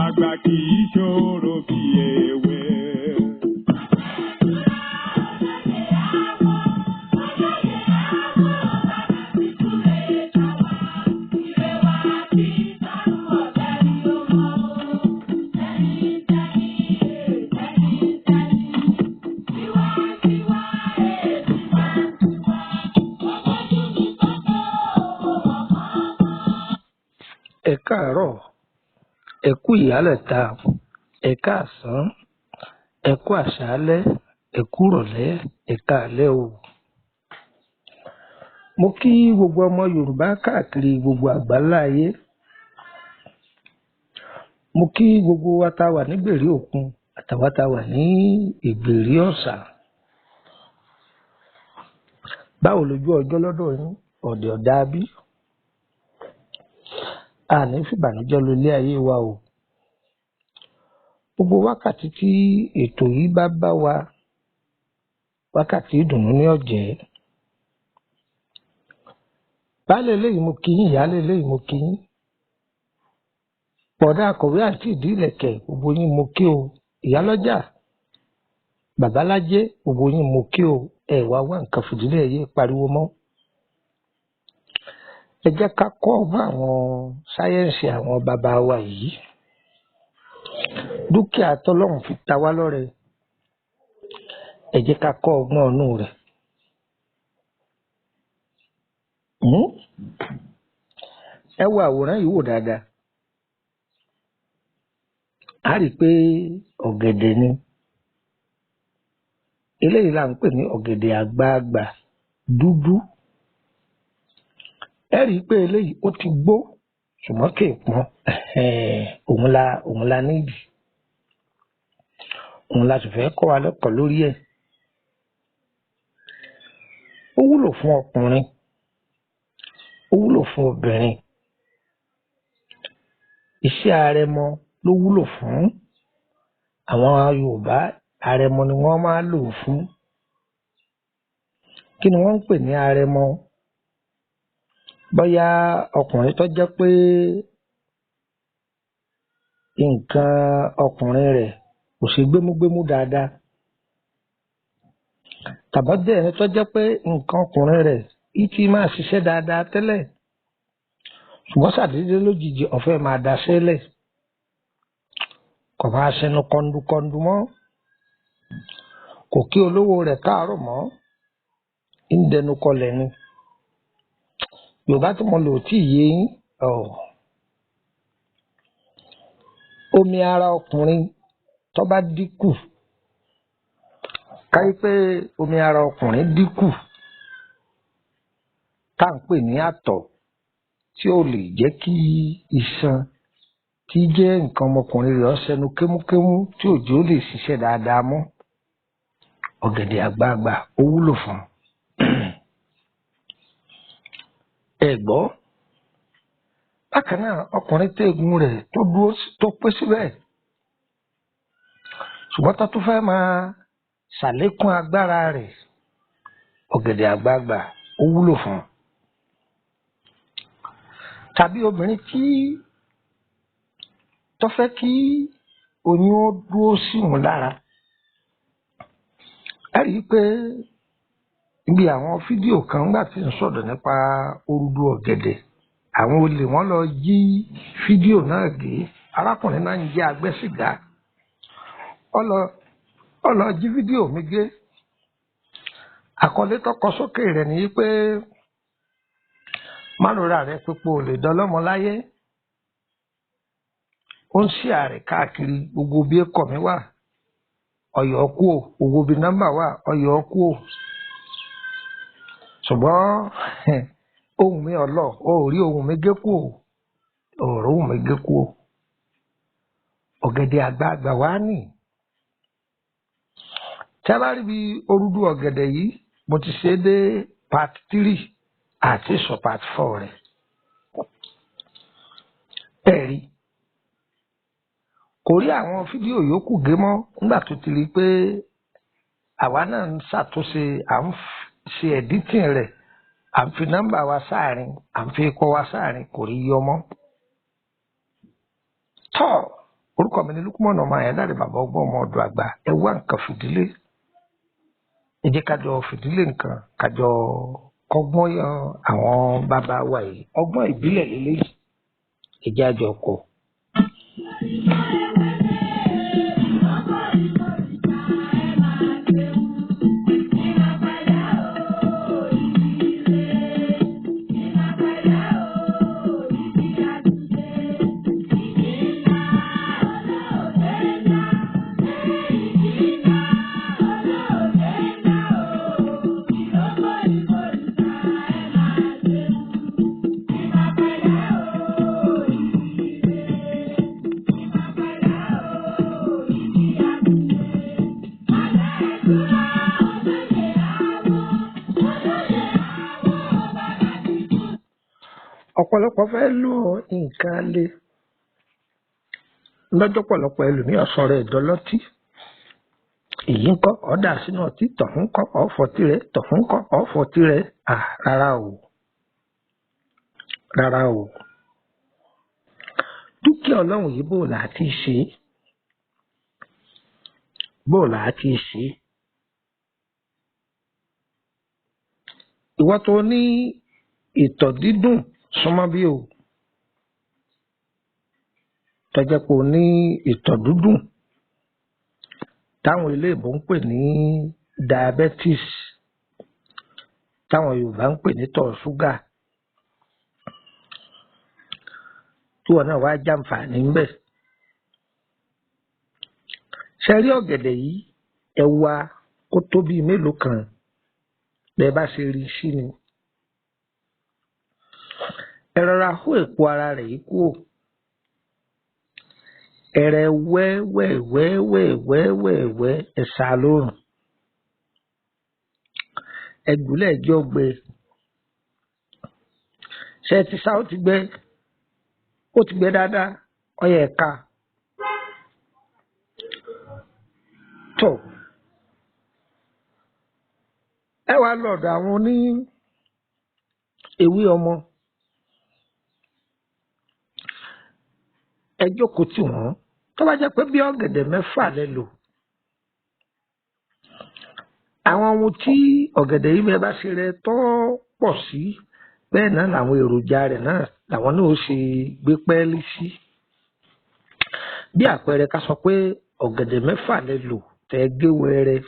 Àgbà kì í ṣòro bí ewé. Ẹ káàárọ̀, ẹ kú ìyálẹ̀ta, ẹ káàsán, ẹ kú àṣálẹ́, ẹ kú ìrọ̀lẹ́, ẹ káalẹ́ o. Mo kí gbogbo ọmọ Yorùbá káàkiri gbogbo àgbáńlá ayé. Mo kí gbogbo wa tá wà ní gbèrí òkun àtàwa tá wà ní ìgbèrí ọ̀sà. Báwo lójú ọjọ́ lọ́dọ̀ yín? Ọ̀dẹ̀ ọ̀dá bí? Àní fìbànújẹ́ lọ ilé ayé wa o. Gbogbo wákàtí tí ètò yìí bá bá wa, wákàtí ìdùnnú ní ọ̀jẹ́. Baálé eléyìí mo kí yín, ìyálé eléyìí mo kí yín. Bọ̀dá akọ̀wé àti ìdí ìlẹ̀kẹ̀ gbogbo yín mo kí o. Ìyálọ́jà, bàbálájé gbogbo yín mo kí o. Ẹ wá wá nǹkan fìdílé ẹ̀yẹ pariwo mọ́. Ẹ jẹ́ ká kọ́ ọgbọ́n àwọn sáyẹ́ǹsì àwọn bàbá wa yìí. Dúkìá tọ́lọ́run fi ta wá lọ́rẹ. Ẹ jẹ́ ká kọ́ ọgbọ́n ọ̀nù rẹ̀. Ẹ wo àwòrán yìí wò dáadáa. A rí i pé ọ̀gẹ̀dẹ̀ ni. Eléyìí là ń pè ní ọ̀gẹ̀dẹ̀ àgbagbà dúdú. Ẹ rí i pé eléyìí ó ti gbó ṣùgbọ́n kì í pọ́n. Òun la nídìí. Òun la sì fẹ́ kọ́ wa lẹ́kọ̀ọ́ lórí ẹ̀. Ó wúlò fún ọkùnrin, ó wúlò fún obìnrin. Iṣẹ́ àrẹ̀mọ ló wúlò fún. Àwọn Yorùbá àrẹ̀mọ ni wọ́n máa lò fún. Kí ni wọ́n ń pè ní àrẹ̀mọ? Bóyá ọkùnrin tó jẹ́ pé nǹkan ọkùnrin rẹ̀ kò ṣe gbémúgbémú dáadáa. Tàbí jẹ́ ẹni tó jẹ́ pé nǹkan ọkùnrin rẹ̀ ìtì máa ṣiṣẹ́ dáadáa tẹ́lẹ̀. Ṣùgbọ́n ṣàdédé lójijì ọ̀fẹ́ máa daṣẹ́ lẹ̀. Kò máa ṣẹnu kọndukọndu mọ́. Kò kí olówó rẹ̀ káàárọ̀ mọ́. Ń dẹnu kọlẹ̀ ni. Yorùbá tí mo lò tí yé yín. Omi ara ọkùnrin tó bá dínkù, káyí pé omi ara ọkùnrin dínkù tá à ń pè ní àtọ̀, tí ò lè jẹ́ kí iṣan tí jẹ́ nǹkan ọmọkùnrin rẹ̀ ṣẹnu kémúkémú tí òjò lè ṣiṣẹ́ dáadáa mọ́. Ọ̀gẹ̀dẹ̀ àgbagbà ó wúlò fún. Ẹ gbọ́. Bákan náà ọkùnrin téègùn rẹ̀ tó dúró tó pé síbẹ̀. Ṣùgbọ́n tó tún fẹ́ máa ṣàlékún agbára rẹ̀. Ọ̀gẹ̀dẹ̀ àgbagbà ó wúlò fún. Tàbí obìnrin tó fẹ́ kí oyún ó dúró sí òun lára. Ẹ rí i pé ibi àwọn fídíò kan nígbà tí ń sọ̀rọ̀ nípa orúdú ọ̀gẹ̀dẹ̀, àwọn olè wọ́n lọ jí fídíò náà gé. Arákùnrin náà ń jẹ́ agbẹ́sìgá. Ó lọ jí fídíò mi gé. Àkọlé tó kọ sókè rẹ̀ ni pé má rora rẹ pípò lè dọlọ́mọ láyé. Ó ń ṣí ààrẹ káàkiri gbogbo bí ẹ̀kọ́ mi wà. Ọ̀yọ́ kú ò, gbogbo bí nọ́mbà wà, ọ̀yọ́ kú ò. Ṣùgbọ́n ohun mi ọlọ́ ò rí ohun mi gé kú ò. Ọ̀rọ̀ ohun mi gé kú ò. Ọ̀gẹ̀dẹ̀ àgbagbà wá nì. Tí a bá rí bí orúdú ọ̀gẹ̀dẹ̀ yìí, mo ti ṣe dé part 3 àti sọ part 4 rẹ̀. Ẹ̀rí. Kò rí àwọn fídíò yòókù gé mọ́ nígbà tó ti rí pé àwa náà ń ṣàtúnṣe ṣe editing rẹ̀ à ń fi nọ́mbà wa sáàrin à ń fi kọ́ wa sáàrin kò rí yọ mọ́. tọ́ orúkọ mi ni Lukumon ọmọ Ayédáre bàbá ọgbọ́n ọmọ ọ̀dọ̀ àgbà. ẹ wá nǹkan fìdílé, ẹ jẹ́ kájọ fìdílé nǹkan kájọ kọ́gbọ́n yan àwọn bàbá wa yìí. ọgbọ́n ìbílẹ̀ lélẹ́yìí, ẹ jẹ́ àjọ kọ́. ọ̀pọ̀lọpọ̀ fẹ́ lo nǹkan le lọ́jọ́ pọ̀lọpọ̀ ẹlòmíràn sọ̀rọ̀ ìdọ́lọ́tí. èyí ń kọ́ ọ̀dà sínú ọtí, tọ̀hún kọ́ ọ̀fọ̀ tirẹ̀, tọ̀hún kọ́ ọ̀fọ̀ tirẹ̀. rárá o, rárá o. dúkìá ọlọ́run yìí bò láti ṣe, bò láti ṣe. ìwọ tó ní ìtọ̀ dídùn súnmọ́ bí o, tọ́jẹ́ pé o ní ìtọ̀ dídùn táwọn eléèbó ń pè ní diabetes, táwọn Yorùbá ń pè ní tọ̀ ṣúgà, tí wọn náà wá jàǹfààní ńbẹ̀. ṣe rí ọ̀gẹ̀dẹ̀ yìí, ẹ wá kó tó bíi mélòó kan bẹ́ẹ̀ bá ṣe rí sí ni. ẹ rọra hó èpo ara rẹ̀ yìí kúrò, ẹrẹ wẹ́wẹ́wẹ́wẹ́wẹ́ ẹ̀sà lórùn, ẹgbùlẹ̀ ẹjọ́ gbẹ. ṣe ti sá ó ti gbẹ, ó ti gbẹ dáadáa, ọyẹ ẹ̀ka tó. ẹ wá lọ́dọ̀ àwọn oní ewé ọmọ, ẹ jókòó tì wọ́n. tó bá jẹ́ pé bí ọ̀gẹ̀dẹ̀ 6 lẹ lò, àwọn ohun tí ọ̀gẹ̀dẹ̀ yìí bẹ́ẹ̀ bá ṣe rẹ tó pọ̀ sí, bẹ́ẹ̀ náà làwọn èròjà rẹ̀ náà làwọn náà ó ṣe gbé pẹ́ẹ́lí sí. bí àpẹẹrẹ ká sọ pé ọ̀gẹ̀dẹ̀ 6 lẹ lò tẹ́ gé wẹ́rẹ́.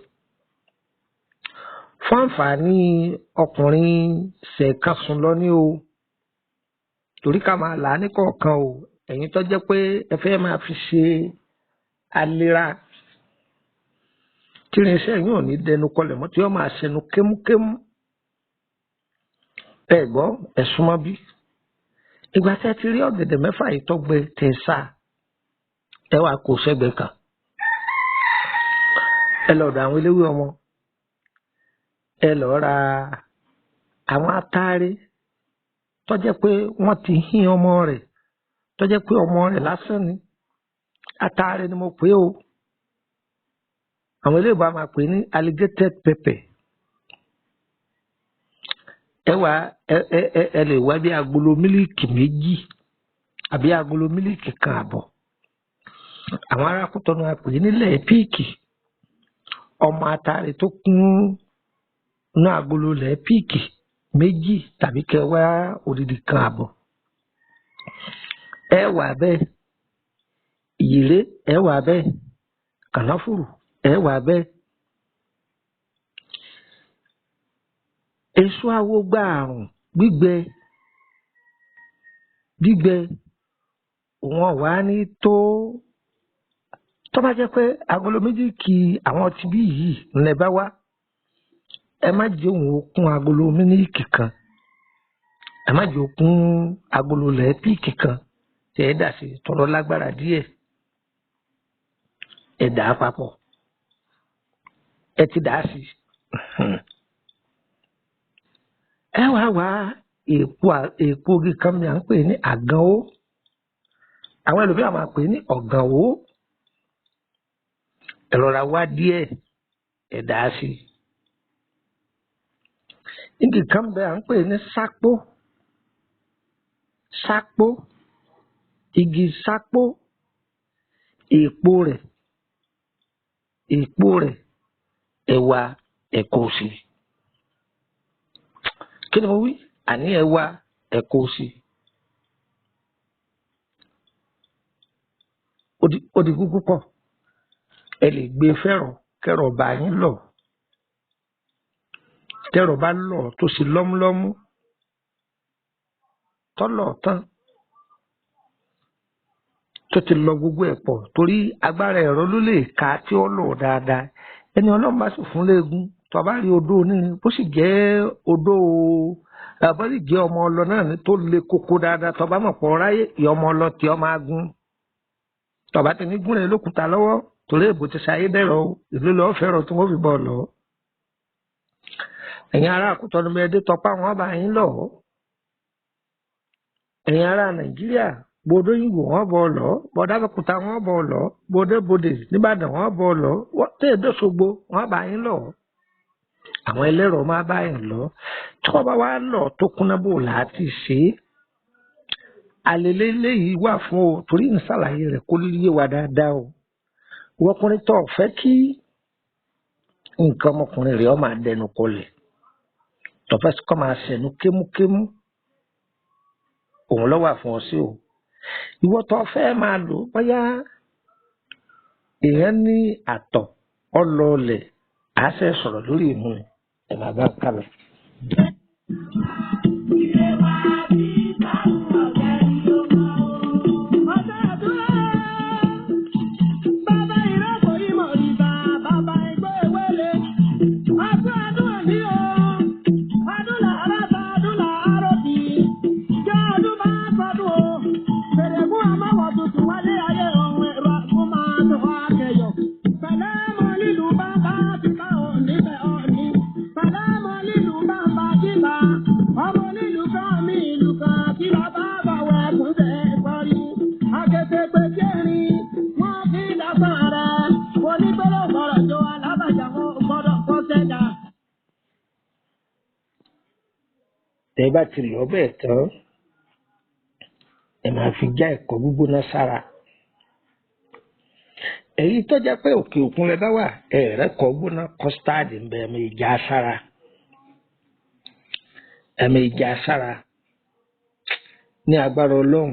fún àǹfààní ọkùnrin ṣẹ̀ẹ̀kan sùn lọ ní o, torí ká máa là á ní kọ̀ọ̀kan o. ẹ̀yin tó jẹ́ pé ẹ fẹ́ máa fi ṣe àlera, tí irinṣẹ́ yìí ò ní dẹnu kọlẹ̀ mọ́, tí wọ́n máa ṣẹnu kémúkémú. ẹ gbọ́, ẹ súnmọ́ bí. ìgbà tí ẹ ti rí ọ̀gẹ̀dẹ̀ 6 yìí tó gbẹ tẹ̀ sá, ẹ wá kó sẹ́gbẹ̀ẹ́ kan. ẹ lọ́dọ̀ àwọn eléwé ọmọ, ẹ lọ́ọ́ ra àwọn atááré tó jẹ́ pé wọ́n ti hín ọmọ rẹ̀, tó jẹ́ pé ọmọ rẹ̀ lásán ni. atááré ni mo pè o. àwọn eléèbó a máa pè ní alligator pepper. ẹ lè wá bí agolo mílíìkì 2 àbí agolo mílíìkì 1 àbọ̀. àwọn ará Kútọ́nù a pè nílẹ̀ píìkì. ọmọ atááré tó kún inú agolo lẹ̀ píìkì 2 tàbí kẹwàá odidi 1 àbọ̀. ẹ wà bẹ́ẹ̀ ìyèrè, ẹ wà bẹ́ẹ̀ kànáfùrù, ẹ wà bẹ́ẹ̀. èso awógbà àrùn gbígbẹ wọn wà ní tó bá jẹ́ pé agolo 2 kí àwọn ti bí yìí ńlẹ̀ bá wá. ẹ má jẹ́ òun ó kún agolo mílíìkì 1, ẹ má jẹ́ ó kún agolo lẹ̀ píìkì 1 tí ẹ dà sí tọrọ lágbára díẹ̀. ẹ dà á papọ̀, ẹ ti dà á sí. ẹ wá èpo ogi kan ni à ń pè ní àgànwó. àwọn ẹlòmíràn máa pè ní ọ̀gànwó. ẹ rọra wá díẹ̀, ẹ dà á sí. igi kan bẹ à ń pè ní sápó sápó igi sápó èèpo rẹ̀ ẹ̀wà ẹ̀kọ̀ọ̀sì kí ni mo wí àní ẹ̀wà ẹ̀kọ̀ọ̀sì ó di kúkú pọ̀ ẹ lè gbé fẹ́rọ̀ kẹ́rọ̀ bá yín lọ̀ tẹ́rọ̀ bá lọ̀ tó ṣe lọ́múlọ́mú tọ́lọ̀ tán tó ti lọ gbogbo ẹ̀ pọ̀ torí agbára ẹ̀rọ ló lè ka tí ó lò dáadáa ẹni ọlọ́run bá sì fún léegun tó bá rí odó onírin bó sì jẹ́ odó bó sì jẹ́ ọmọ ọlọ náà ní tó le koko dáadáa tó bá mọ̀ pọ̀ ráyè ìyá ọmọ ọlọ tí ọ máa gún tó bá ti ní gún rẹ̀ lókùúta lọ́wọ́ torí èbò ti ṣayé dẹ̀rọ̀ ìlú lọ́ọ́ fẹ́rọ̀ tí wọ́n fi bọ̀ lọ. ẹ̀yin ará Àkútọ́nu bí ẹdẹ tọpá wọn bá yín lọ ẹ̀yin ará Nàìjíríà bòdó yìnbó wọn bọ̀ lọ bọ̀dá Àbẹ́òkúta wọn bọ̀ lọ bòdó bòdè nìbàdàn wọn bọ̀ lọ tẹ́ẹ̀dọ́ Ṣògbó wọn bá yín lọ àwọn ẹlẹ́rọ máa bá yín lọ tí wọ́n bá wá lọ tó kúnná bò láti ṣe é àlèlé léyìí wà fún o torí ń ṣàlàyé rẹ̀ kó yé wa dáadáa o wọ́kùnrin tó fẹ́ kí nǹkan ọmọkùnrin rẹ̀ ó máa dẹnu kọlẹ̀ tó fẹ́ kó máa ṣẹ̀nu kémúkémú òun ló wà fún ọ sí o ìwọ tó fẹ́ máa lò bóyá èèyàn ní àtọ̀ ọlọ́ọ̀lẹ̀ á ṣe sọ̀rọ̀ lórí ìmú ẹ̀ máa bá kálọ̀. tẹ́ bá ti lọ bẹ́ẹ̀ tán ẹ máa fi já ẹ̀kọ́ gbígbóná sára èyí tó jẹ́ pé òkè òkun lẹ bá wà ẹ̀rẹ́kọ̀ gbóná kọ́stáàdì ń bẹ ẹ̀mọ ìjà sára ní agbára Ọlọ́run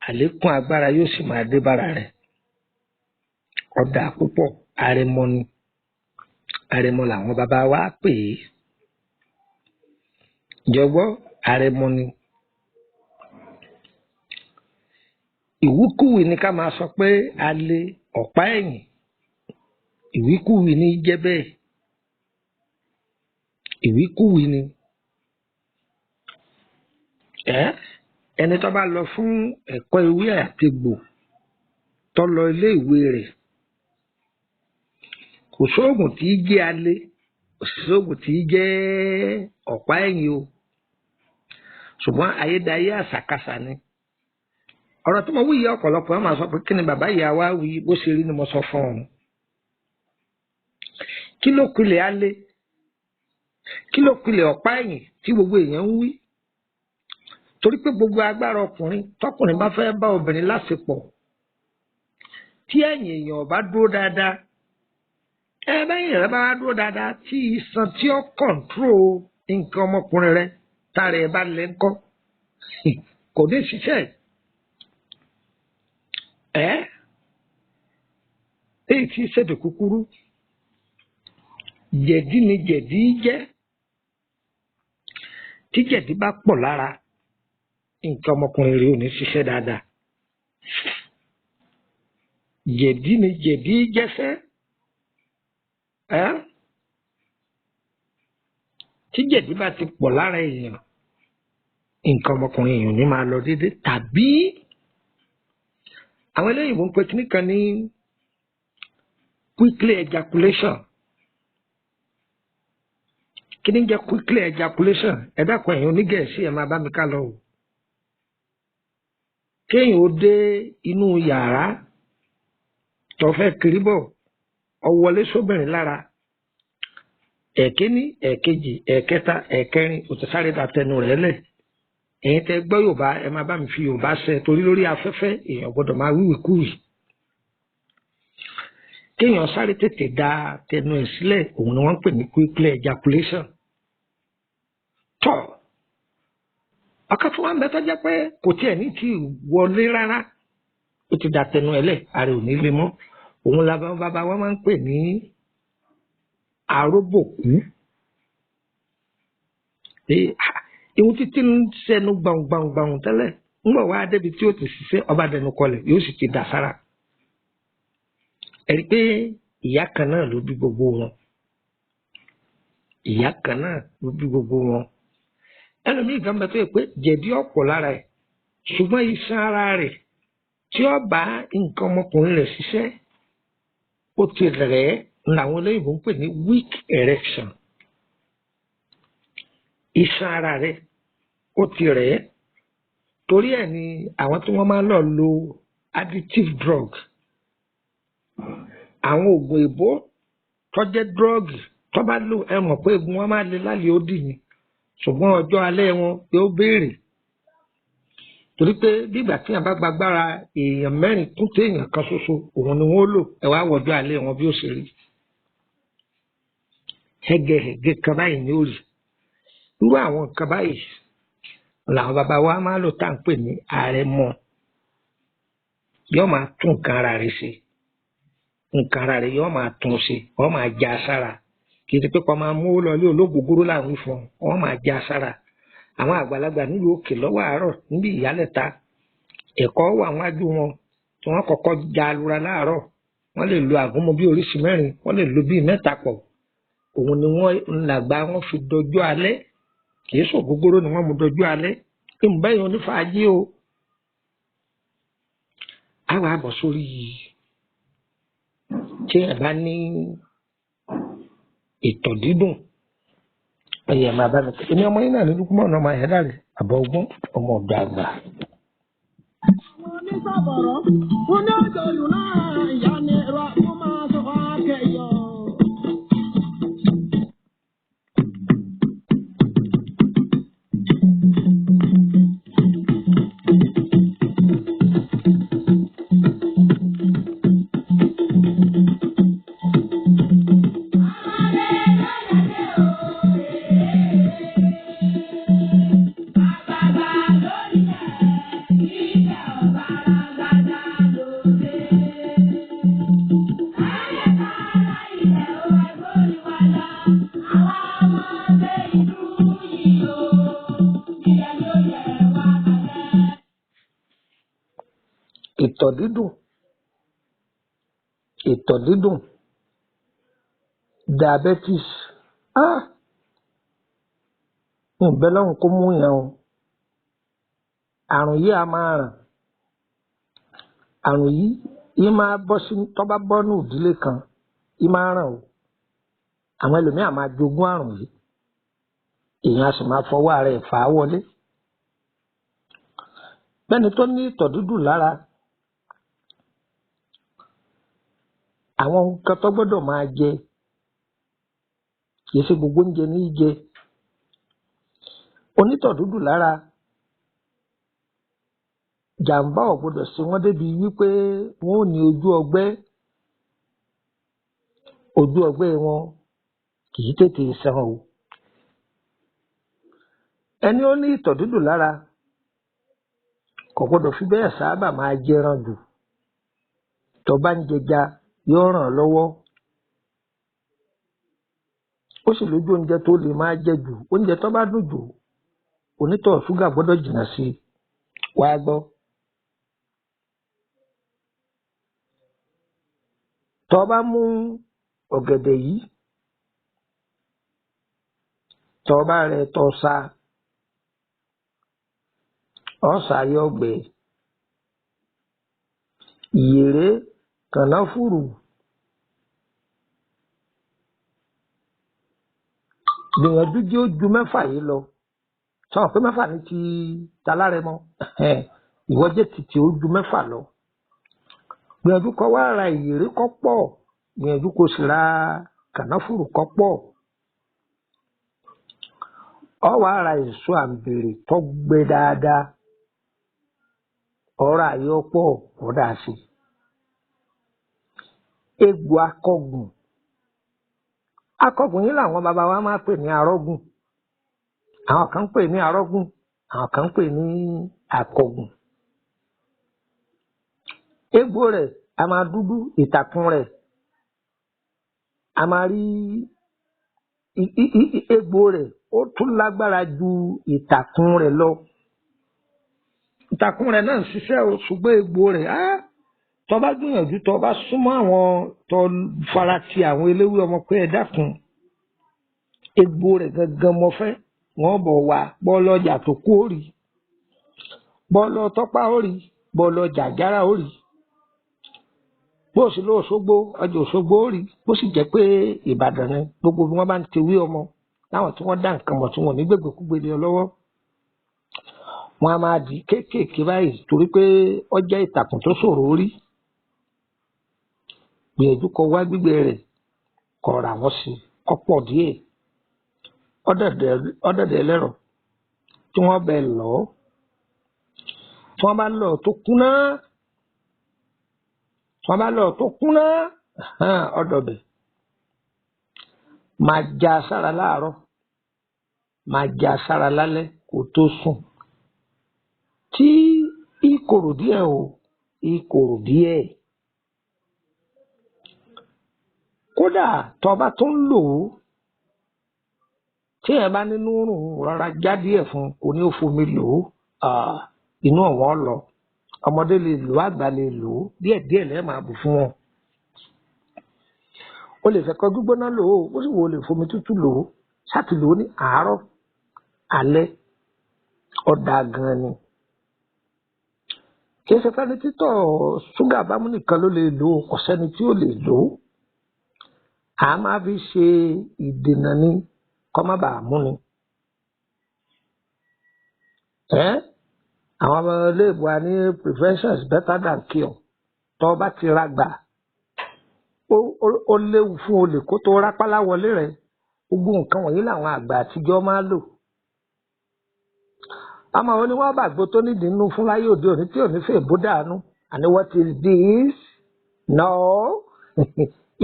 àlékún agbára yóò sì máa dé bára rẹ̀ ọ̀dà púpọ̀ àrẹ̀mọ làwọn bàbá wa pè é jọ̀gbọ́ àrẹ̀mọ ni ìwíkúwì ni ká máa sọ pé a lè ọ̀pá ẹ̀yìn ìwíkúwì ni jẹ́ bẹ́ẹ̀ ìwíkúwì ni ẹni tó bá lọ fún ẹ̀kọ́ ewé àtegbò tó lọ ilé ìwé rẹ̀ kò sóògùn tí í jẹ́ alẹ́ kò sóògùn tí í jẹ́ ọ̀pá ẹ̀yìn o ṣùgbọ́n ayédáyé àṣàkáṣà ni ọ̀rọ̀ tí mo wí yẹ ọ̀pọ̀lọpọ̀ ẹ̀ máa sọ pé kí ni bàbá ìyá wa wí bó ṣe rí ni mo sọ fún ọ kí ló pilẹ̀ alẹ́ kí ló pilẹ̀ ọ̀pá ẹ̀yìn tí gbogbo èèyàn ń wí torí pé gbogbo agbára ọkùnrin tọkùnrin bá fẹ́ bá obìnrin láṣepọ̀ tí ẹ̀yìn èèyàn bá dúró dáadáa bẹ́yìn rẹ bá wá dúró dáadáa tí iṣan tí ó kọ̀ǹtró nǹkan ọmọkùnrin rẹ tára ẹ̀ bá lẹ́ ńkọ́ kò ní ṣiṣẹ́ èyí tí ṣèdè kúkúrú jẹ̀dí ni jẹ̀dí jẹ́ tí jẹ̀dí bá pọ̀ lára nǹkan ọmọkùnrin rẹ ò ní ṣiṣẹ́ dáadáa jẹ̀dí ni jẹ̀dí jẹ́sẹ́ tí jẹ̀dí bá ti pọ̀ lára èèyàn nǹkan ọmọkùnrin èèyàn ní máa lọ déédéé tàbí àwọn eléyìnbó ń pe kíní kan ní quickly ejaculation kíní jẹ́ quickly ejaculation ẹ dákun ẹ̀yin onígẹ̀ẹ́sì ẹ̀ máa bá mi ká lọ o kéèyàn ó dé inú yàrá tó fẹ́ kiri bọ̀ ó wọlé sóbìnrin lára ẹ̀kíní ẹ̀kejì ẹ̀kẹta ẹ̀kẹrin ó ti sáré da tẹnu rẹ̀ lẹ̀. Ẹ̀yin tẹ́ gbọ́ Yorùbá ẹ máa bá mi fi Yorùbá ṣe torí lórí afẹ́fẹ́ èèyàn gbọ́dọ̀ máa wíwìkúwì. Kéèyàn sáré tètè da tẹnu ẹ̀ sílẹ̀ òun ni wọ́n ń pè ní quickly ejaculation. Tọ́ ọkọ tí wọ́n ń bẹ tó jẹ́ pé kò tiẹ̀ ní tí wọlé rárá ó ti da tẹnu ẹ̀ lẹ̀ ara ò ní le mọ́ òun làbọn bàbá wa máa ń pè ní aróbòkú. Ìwọ̀n títí ń sẹ́nu gbàùngbàùngbàùn tẹ́lẹ̀ ń bọ̀ wá débi tí ó ti ṣiṣẹ́ ọba dẹnu kọlẹ̀ yóò sì ti dà sára. Ẹ̀rí pé ìyá kan náà ló bí gbogbo wọn. Ìyá kan náà ló bí gbogbo wọn. Ẹlòmíì kan bẹ tó yẹ pé jẹ̀dí ọ̀pọ̀ lára ẹ̀ ṣùgbọ́n iṣan ara rẹ̀ tí ó bá nǹkan ọmọkùnrin rẹ̀ ṣiṣẹ́ ó ti rẹ̀ ẹ́ làwọn olóyìnbó ń pè ní weak erection. Iṣan ara rẹ̀ ó ti rẹ̀ ẹ́ torí ẹ̀ ni àwọn tí wọ́n máa ń lọ lo additive drug àwọn oògùn èbó tó jẹ́ drug tó bá lò ẹ mọ̀ pé egun wọn máa le lálẹ́ ó dì ní ṣùgbọ́n ọjọ́ alẹ́ wọn yóò béèrè torí pé bígbà tí èèyàn bá gbàgbára èèyàn mẹ́rin kún téèyàn kan ṣoṣo òun ni wọ́n lò ẹ wá wọjọ́ alẹ́ wọn bí ó ṣe rí hẹ́gẹ́hẹ́gẹ́ kan báyìí ni ó rí irú àwọn nǹkan báyìí làwọn bàbá wa máa lò tá à ń pè ní àrẹ̀mọ yóò máa tún nǹkan ara rẹ̀ ṣe nǹkan ara rẹ̀ yóò máa tún ṣe wọ́n máa já sára kì í ti pé kọ́ máa mú lọ ilé olóògógóró láwọn ìfọ̀n wọ́n máa já sára àwọn àgbàlagbà nílùú òkè lọ́wọ́ àárọ̀ níbi ìyálẹ̀ta ẹ̀kọ́ wà wájú wọn tí wọ́n kọ́kọ́ já lura láàárọ̀ wọ́n lè lo àgúnmu bí oríṣi mẹ́rin wọ́n lè lo bíi mẹ́ta pọ̀ òun ni wọ́n làgbà wọn fi dọjú alẹ́ kì í ṣògógóró ni wọ́n mú dọjú alẹ́ kí n bá yẹn onífàájì o. àwọn àbọ̀ sórí tí ẹ bá ní ìtọ̀ dídùn ẹ̀yẹ̀ máa bá mi pè ní ọmọ yín náà ní dúkúmọ̀ ọ̀nà ọmọ ẹ̀dá rẹ̀ àbọ̀ ogún ọmọ ọ̀dọ̀ àgbà. àwọn onísàbọ̀rọ̀ fún ní ọjọ́ ìlú náà ìyá ni ẹ̀rọ fún máa sọ fún akẹ́yọ̀. ìtọ̀ dídùn diabetes ǹbẹ́ lọ́hùn kó mú yẹn o àrùn yìí a máa ràn àrùn yìí máa bọ́ sí tó bá bọ́ ní ìdílé kan yìí máa ràn o àwọn ẹlòmíràn máa jogún àrùn yìí èèyàn a sì máa fọwọ́ ara ẹ̀ fà á wọlé bẹ́ẹ̀ni tó ní ìtọ̀ dídùn lára àwọn nǹkan tó gbọ́dọ̀ máa jẹ kìí ṣe gbogbo oúnjẹ ní í jẹ onítọ̀ dídùn lára jàǹbá ò gbọ́dọ̀ ṣe wọ́n débi wípé wọ́n ò ní ojú ọgbẹ́ wọn kìí tètè sàn o ẹni ó ní ìtọ̀ dídùn lára kò gbọ́dọ̀ fi bẹ́ẹ̀ sábà máa jẹran jù tó bá ń jẹja yóò ràn án lọ́wọ́ ó sì lójú oúnjẹ tó lè máa jẹ jù oúnjẹ tó bá dùn jù onítọ̀ ṣúgà gbọ́dọ̀ jìnnà sí i wàá gbọ́ tó bá mú ọ̀gẹ̀dẹ̀ yìí tó bá rẹ tó sa ọ̀sà yọ̀gbẹ́ ìyèrè kànáfùrù gbìyànjú jẹ́ ó ju mẹ́fà yìí lọ sọ̀rọ̀ pé mẹ́fà ní ti talárẹ̀mọ ìwọ jẹ́ títí ó ju mẹ́fà lọ gbìyànjú kó wá ra ìyèrè kó pọ̀ gbìyànjú kó sì ra kànáfùrù kó pọ̀ ọ wá ra èso àǹbèrè tó gbẹ dáadáa ọ̀rọ̀ àyọpọ̀ ọ̀dà sí egbò akọgùn yìí làwọn bàbá wa máa pè ní arọ́gùn àwọn kan ń pè ní arọ́gùn àwọn kan ń pè ní akọgùn egbò rẹ̀ a máa dúdú ìtàkùn rẹ̀ a máa rí egbò rẹ̀ ó tún lágbára ju ìtàkùn rẹ̀ lọ ìtàkùn rẹ̀ náà ń ṣiṣẹ́ o ṣùgbọ́n egbò rẹ̀ tó bá gbìyànjú tó bá súnmọ́ àwọn tó farati àwọn eléwé ọmọ pé ẹ dákun egbò rẹ̀ gangan mo fẹ́ wọ́n bọ̀ wá bọ́ọ̀lù ọjà tó kú ó rí bọ́ọ̀lù tọ́pá ó rí bọ́ọ̀lù ọjà àjàrà ó rí bó sì lọ Òṣogbo ọjà Òṣogbo ó rí bó sì jẹ́ pé Ìbàdàn ni gbogbo bí wọ́n bá ń tewé ọmọ láwọn tí wọ́n dá nǹkan mọ̀ tí wọ́n ní gbégbékúgbé lọ́wọ́ wọn a máa dì í kéékèèké báyìí torí pé ó jẹ́ ìtàkùn tó ṣòro rí gbìyànjú kó wá gbígbé rẹ̀ kó ra wọ́n sí kó pọ̀ díẹ̀ ọ̀dẹ̀dẹ̀ ẹlẹ́rọ tí wọ́n bẹ lọ tí wọ́n bá lọ tó kúnná ọ̀dọ̀bẹ̀ máa já sára láàárọ̀ máa já sára lálẹ́ kó tó sùn tí ìkorò díẹ̀ kódà tó bá tún lò ó tí ẹ bá nínú rùn rárá já díẹ̀ fún kò ní ó fomi lò ó inú ọ̀wọ́n lọ ọmọdé lè lò ó àgbà lè lò ó díẹ̀díẹ̀ lẹ́ẹ̀ máa bù fún wọn o lè fẹ́ kọ́ gbígbóná lò ó ó sì wò ó lè fomi tútù lò ó ṣáàtì lò ó ní àárọ̀ alẹ́ ọ̀dà gan ni kì í ṣe fẹ́ni títọ̀ ṣúgà bámú nìkan ló lè lò ó kò sẹ́ni tí ó lè lò ó a máa fi ṣe ìdènà ni kọ́ má bàa mú ni àwọn ọmọ iléèbó wa ní prevention is better than cure tó bá ti ra gbà ó léwu fún olè kó tó rápálá wọlé rẹ̀ gbogbo nǹkan wọ̀nyí làwọn àgbà àtijọ́ máa lò àmọ́ àwọn oníwọ́n bàgbó tó nídìí nínú fún láyé òde òní tí òní fèèbó dànù and what is this no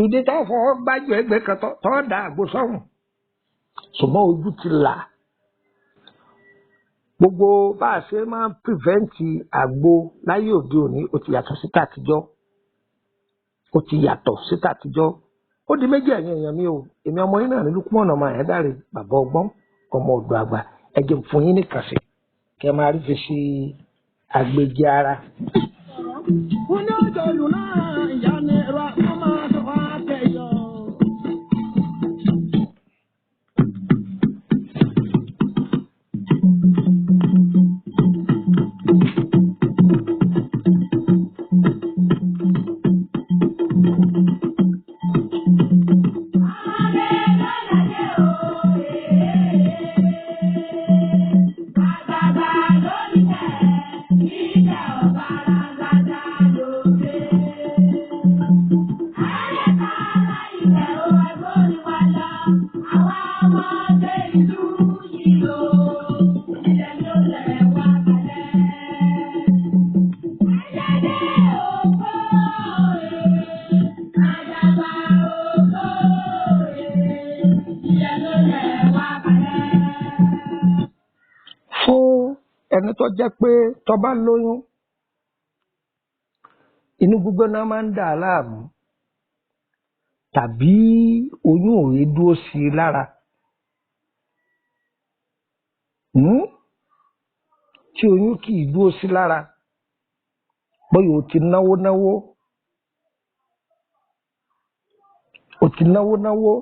ìdí tó fọwọ́ gbájú ẹgbẹ́ kan tó dá àgbo sọ́run ṣùgbọ́n ojú ti là gbogbo bá a ṣe máa ń pìrìvẹ́ǹtì àgbo láyé òde òní ó ti yàtọ̀ sí tàtijọ́ ó di méjì ẹ̀yin èèyàn mi o èmi ọmọ yín náà ní Lukman ọmọ Àyándárè bàbá ọgbọ́n ọmọ ọ̀dọ̀ àgbà ẹ jẹ́ fún yín ní kàṣẹ kẹ máa rí fi ṣe àgbèjì ara. Ẹni tó jẹ́ pé tó bá lóyún inú gbígbóná máa ń dà á láàmú tàbí oyún ò rí dúró sí i lára tí oyún kì í dúró sí lára bóyá o ti náwó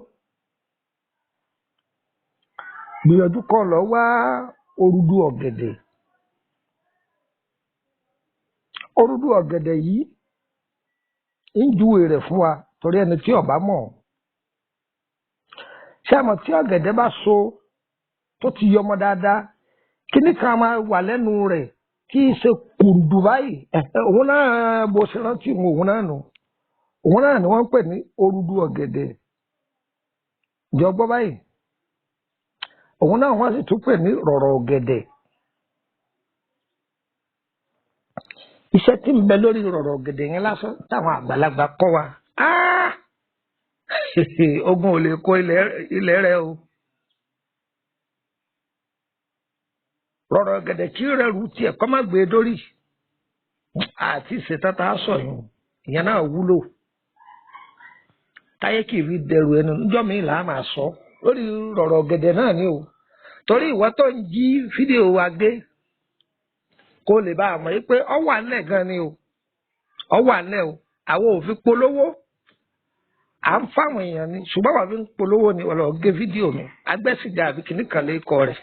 gbìyànjú kó lọ wá orúdú ọ̀gẹ̀dẹ̀ yìí ń júwe rẹ̀ fún wa torí ẹni tí ó bá mọ̀ ṣé àmọ́ tí ọ̀gẹ̀dẹ̀ bá so tó ti yọmọ dáadáa kíní kan máa wà lẹ́nu rẹ̀ kí í ṣe kùrùdù báyìí òun náà bó ṣe rántí òun náà nù òun náà ni wọ́n ń pè ní orúdú ọ̀gẹ̀dẹ̀ jọ gbọ́ báyìí òun náà wọ́n sì tún pè ní rọ̀rọ̀ ọ̀gẹ̀dẹ̀. Iṣẹ́ tí ń bẹ lórí rọ̀rọ̀ ọ̀gẹ̀dẹ̀ yẹn lásán táwọn àgbàlagbà kọ́ wa ogun ò lè kó ilẹ̀ rẹ o. Rọ̀rọ̀ ọ̀gẹ̀dẹ̀ kí rẹ̀ rú tiẹ̀ kọ́ má gbé e dórí àti ìṣètàn tá a sọ yìí ìyẹn náà wúlò. Táyé kì í fi dẹrù ẹnu níjọ́ mi là á máa sọ lórí rọ̀rọ̀ ọ̀gẹ̀dẹ̀ náà ni o. Torí ìwọ tó ń jí fídíò wa gbé kó lè bá a mọ̀ pé ọ wà nílẹ̀ gan ni o. Ọ wà nílẹ̀ o. Àwọn ò fi polówó. À ń fáwọn èèyàn ni ṣùgbọ́n wà fi ń polówó ni ọ̀rọ̀ gé fídíò mi. Agbẹ́sìgá àbí kìnnì kan lè kọ rẹ̀.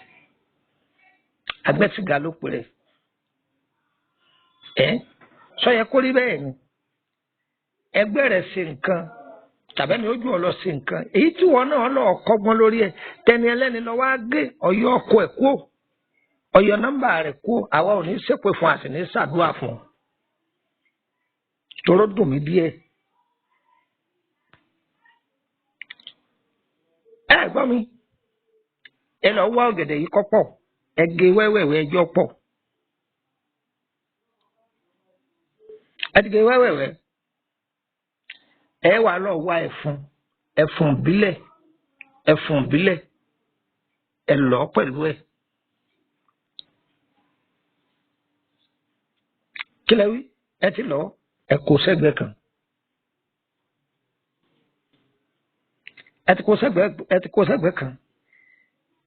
Agbẹ́sìgá ló pè rẹ̀. Sọ yẹ kó rí bẹ́ẹ̀ ni. Ẹgbẹ́ rẹ̀ ṣe nǹkan tàbí ẹni ojú ọ lọ ṣe nǹkan èyí tí wọn náà lọ kọ́gbọ́n lórí ẹ̀ tẹni ẹlẹ́ni lọ wá gé ọyọ ọkọ ẹ̀ kú ọyọ nọ́mbà rẹ̀ kú àwa ò ní ṣépè fún àti ní ṣàdúrà fún un toró dùn mí díẹ̀. Ẹ gbọ́ mi ẹ lọ wá ọ̀gẹ̀dẹ̀ yìí kọ́pọ̀ ẹ gé wẹ́wẹ́wẹ́ ẹjọ́ pọ̀ ẹ ti gé wẹ́wẹ́wẹ́. Ẹ wà lọ wá ẹfun ìbílẹ̀ ẹ lọ pẹ̀lú ẹ. Kí lẹ wí? Ẹ ti lọ ẹ kó sẹ́gbẹ̀ẹ́ kan. Ẹ ti kó sẹ́gbẹ̀ẹ́ kan.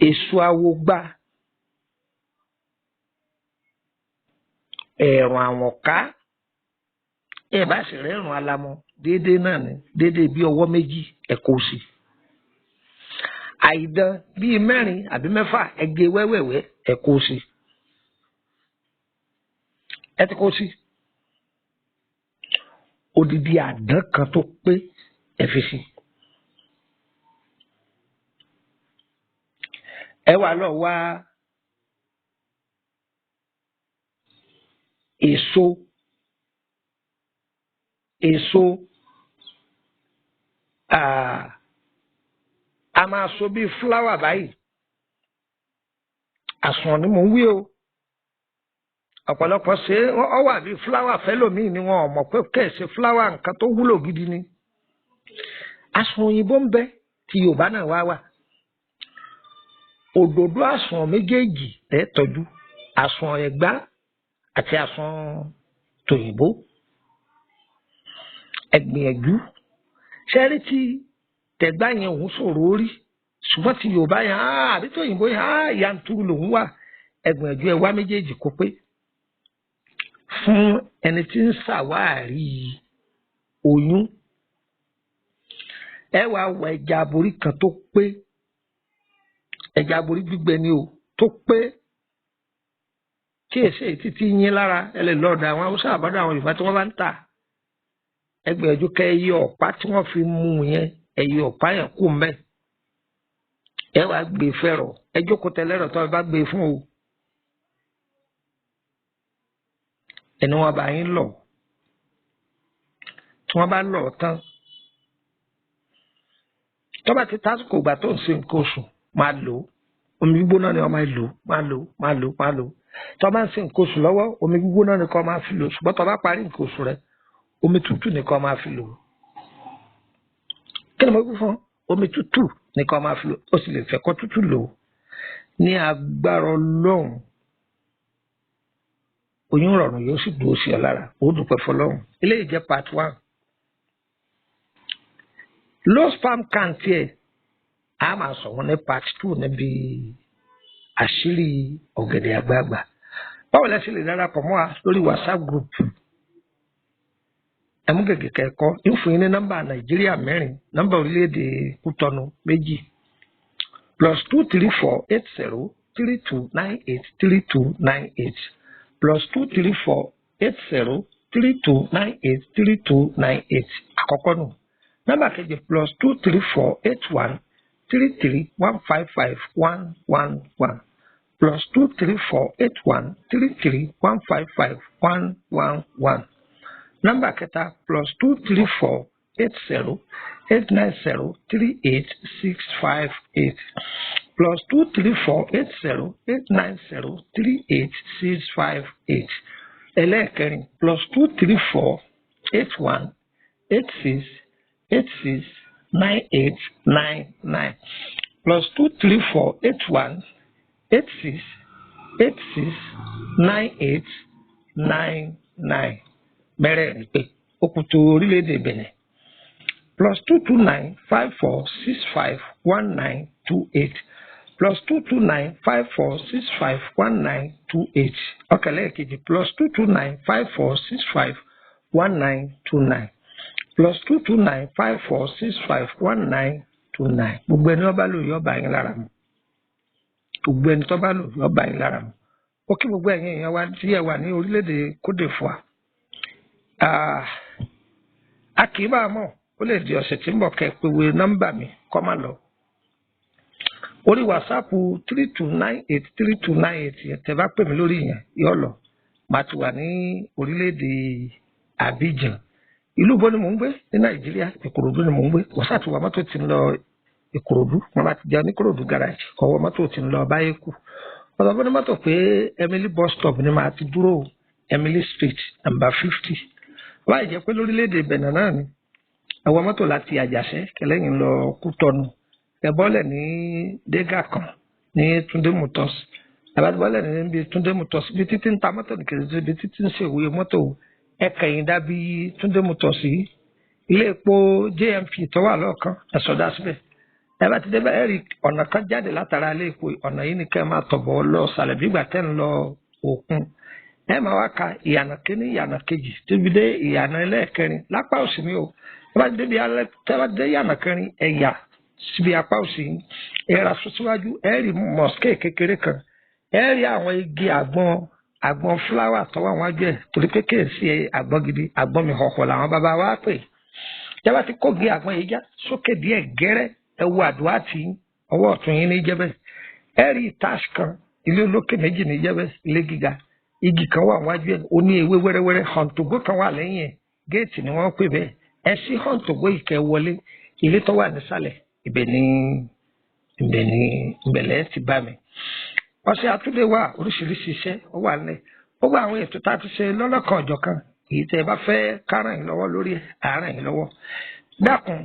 Èso awogba ẹ̀rùn àwọ̀ká ẹ bá sì rẹ́rùn alamọ déédéé náà ni déédéé bí ọwọ́ méjì ẹ kó sí. Àìdán bíi mẹ́rin àbí mẹ́fà ẹ gé wẹ́wẹ́wẹ́ ẹ kó sí. Ẹ ti kó sí. Odidi àdán kan tó pé ẹ fi sí. Ẹ wá lọ wá èso a máa so bíi fúláwà báyìí àsùn ni mò ń wí o ọ̀pọ̀lọpọ̀ ṣe ọ wà bíi fúláwà fẹ́lòmíì ni wọn ò mọ̀ pé kẹ̀sì fúláwà nǹkan tó wúlò gidi ni àsùn òyìnbó ń bẹ tí Yorùbá náà wà òdòdó àsùn méjèèjì ẹ tọ́jú àsùn Ẹ̀gbá àti àsùn tòyìnbó ẹ gbìyànjú ṣẹ́rí tí tẹ̀gbá yẹn òun ṣòro orí ṣùgbọ́n tí Yorùbá yẹn àbí tòyìnbó yẹn yanturu lòun wà ẹ gbìyànjú ẹ wá méjèèjì kó pé fún ẹni tí ń ṣàwárí oyún ẹ wá wọ ẹja aborí kan tó pé ẹja aborí gbígbẹ ni o tó pé kí èsì títí yín lára ẹ lè lọ́ọ̀dà àwọn Haúsá àbádọ́ àwọn Yorùbá tí wọ́n bá ń tà ẹ gbìyànjú kẹ ẹyẹ ọ̀pá tí wọ́n fi mú yẹn ẹyẹ ọ̀pá yẹn kú mbẹ́ ẹ wá gbé fẹ́rọ̀ ẹ jókòó tẹ́lẹ̀rọ̀ tó ẹ bá gbé fún o ẹni wọn bá yín lọ tí wọ́n bá lọ tán tó bá ti tásìkò ìgbà tó ń ṣe nǹkan oṣù máa lò omi gbígbóná ni wọ́n máa lò tó bá ń ṣe nǹkan oṣù lọ́wọ́ omi gbígbóná ni kò máa fi lò ṣùgbọ́n tó bá parí nǹkan oṣù rẹ omi tútù ni kò máa fi lò kí ni mo kú fún omi tútù ni kò máa fi lò ó sì lè fẹ́ kó tútù lò ní agbára Ọlọ́run oyún rọrùn yóò sì dúró sí ọ lára ó dúpẹ́ fọ́lọ́run eléyìí jẹ́ part 1 low sperm count tiẹ̀ a máa sọ wọn ní part 2 níbi àṣírí ọ̀gẹ̀dẹ̀ àgbààgbà báwo lẹ ṣe lè darapọ̀ mọ́ wa lórí WhatsApp group ẹmú gègé kẹ́kọ̀ọ́ ń fún yín ní nọ́mbà Nàìjíríà 4 nọ́mbà orílẹ̀-èdè Kútọ́nù 2 +23480 3298 3298 +23480 3298 3298 àkọ́kọ́ nù nọ́mbà kejì +23481 33155111 +23481 33155111 nọ́mbà kẹta +23480 890-890-38658 plus 234-80-890-38658 ẹlẹ́ẹ̀kẹrin plus 234-81-86-9899 plus 234-81-86-86-9899 mẹ́rẹ̀ẹ̀rin pé ó kù tó orílẹ̀-èdè Benin plus 229-5465-1928 plus 229-5465-1928 ọ̀kẹ́lẹ́ẹ̀kejì plus 229-5465-1929 plus 229-5465-1929 gbogbo ẹni ọba lò yọ ọba yín lára mu gbogbo ẹni tó bá lò yọ ọba yín lára mu ó kí gbogbo ẹ̀yin èèyàn wa tí ẹ wà ní orílẹ̀-èdè Côte d'Ivoire a kì í bá a mọ̀ ó lè di ọ̀sẹ̀ tí ń bọ̀ kẹ́ pé wo nọ́mbà mi kọ́ máa lọ orí wàsáàpù 3298 yẹn tẹ́ bá pè mí lórí yẹn yọ lọ màá ti wà ní orílẹ̀-èdè Abidjan ìlú bo ni mò ń gbé ní Nàìjíríà Ìkòròdú ni mò ń gbé wàsáàtì wa mọ́tò ti ń lọ Ìkòròdú wọn bá ti jẹun ní Ìkòròdú garage ọwọ́ mọ́tò ti ń lọ Báyékù ọ̀dọ̀ bó ni mọ́tò pé Emily bus stop ni màá ti dúró Emily street number 50 wáyé jẹ́ pé lórílẹ̀-èdè Benin náà ni àwọn mọ́tò láti Àjàṣẹ́ kẹlẹ́yìn lọ Kútọ́nù ẹ̀bọ́lẹ̀ ní Dégà kan ní Túndé Motors àbátibọ́lẹ̀ ní bí Túndé Motors bí títí ń ta mọ́tò nìkejì bí títí ń ṣe ìwé mọ́tò ẹ̀kẹyìn dàbí Túndé Motors yìí ilé epo JMP tó wà lọ́ọ̀kan ẹ̀sọ́dá síbẹ̀ ẹ bá ti débẹ̀ ẹ̀rí ọ̀nà kan jáde látara ilé epo ọ̀nà yìí ni kẹ́ ẹ máa tọ̀bọ̀ lọ sàlẹ̀ bí ìgbà tẹ́ ń lọ òkun ẹ máa wá ka ìyànà kíní ìyànà kejì tóbi dé ìyànà ẹlẹ́ẹ̀kẹrin lápá òsì mi o ẹ bá ti débi alẹ́ tẹ́ bá ti dé ìyànà kẹrin ẹ̀yà síbi apá òsì yìí ẹ̀rà síwájú ẹ̀rí mọ̀síkè kékeré kan ẹ̀rí àwọn igi àgbọn fúláwà tó wà wájú ẹ̀ torí kékeré sí àgbọn gidi àgbọn mi họ̀họ̀ làwọn bàbá wa pè jábá ti kógi àgbọn yìí já sókè díẹ̀ gẹ́rẹ́ ẹ wo àdúrà tí ọwọ́ ọ̀tún yín ní jẹ́bẹ̀ ẹ̀rí táàsì kan ilé olókè méjì ní jẹ́bẹ̀ ilé gíga igi kan wà wájú ẹ̀ ó ní ewé wẹ́rẹ́wẹ́rẹ́ hàntògbó kan wà lẹ́yìn ẹ̀ géètì ni wọ́n pè bẹ́ẹ̀ ẹ sí hàntògbó ìkẹ́ wọlé ilé tó wà nísàlẹ̀ ìbẹ̀lẹ̀ ti bá mi ọ̀sẹ̀ àtúndé wà oríṣiríṣi iṣẹ́ ó wà nílẹ̀ ó gba àwọn ètò tá a ti ṣe lọ́lọ́kan ọ̀jọ̀kan èyí tẹ́ ẹ bá fẹ́ káràn yín lọ́wọ́ lórí àárẹ̀ yín lọ́wọ́ dákun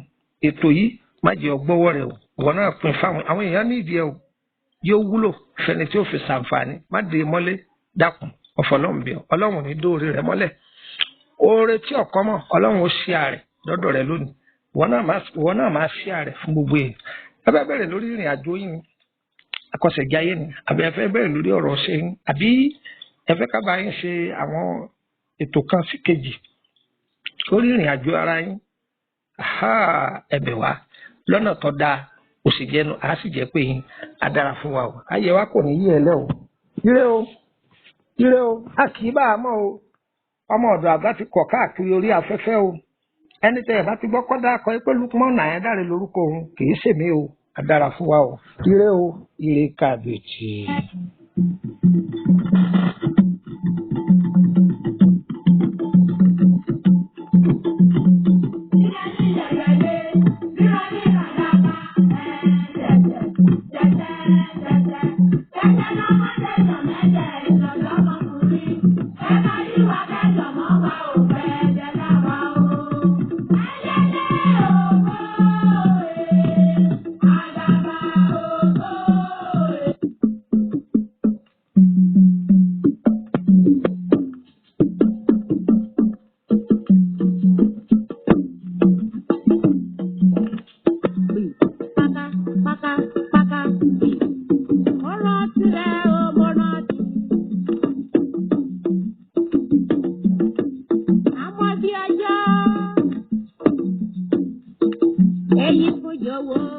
ètò yìí má jẹ́ ọgbọ́wọ́ rẹ̀ o ìwọ náà pín fáwọn àwọn èèyàn ní ìdí ẹ̀ o yóò wúlò fẹ́ni tí ó fi ṣàǹfààní má dé mọ́lé dákun ọ̀fọ̀lọ́run bí ọlọ́run ní dóore rẹ̀ mọ́lẹ̀ oore tí ọ̀kọ́ mọ̀ ọlọ́run ó ṣí ààrẹ lọ́dọ̀ rẹ̀ lónìí ìwọ náà máa ṣí ààrẹ fún gbogbo èèyàn ẹ bá bẹ̀rẹ̀ lórí ìrìn àjò yín akọ́ṣẹ́jáyé ni àbí ẹ fẹ́ bẹ̀rẹ̀ lórí ọ̀rọ̀ ṣe yín àbí ẹ fẹ́ ká bá yín ṣe àwọn ètò kan sí kejì lórí ìrìn àjò ara yín ẹ̀bẹ̀ wá lọ́nà tó dáa ó sì jẹ́nu á sì jẹ́ pé yín á dára fún wa o ayé wa kò ní yí ẹ lẹ́ o ire o a kì í bá a mọ̀ o ọmọ ọ̀dọ̀ àgbà ti kọ̀ káàkiri orí afẹ́fẹ́ o ẹni tẹ́ ẹ bá ti gbọ́ kọ́dá akọ pé Lukman Ayédáre lórúkọ òun kì í ṣèmí o á dára fún wa o ire kàbèjì. Èyí fún jọ̀wọ́.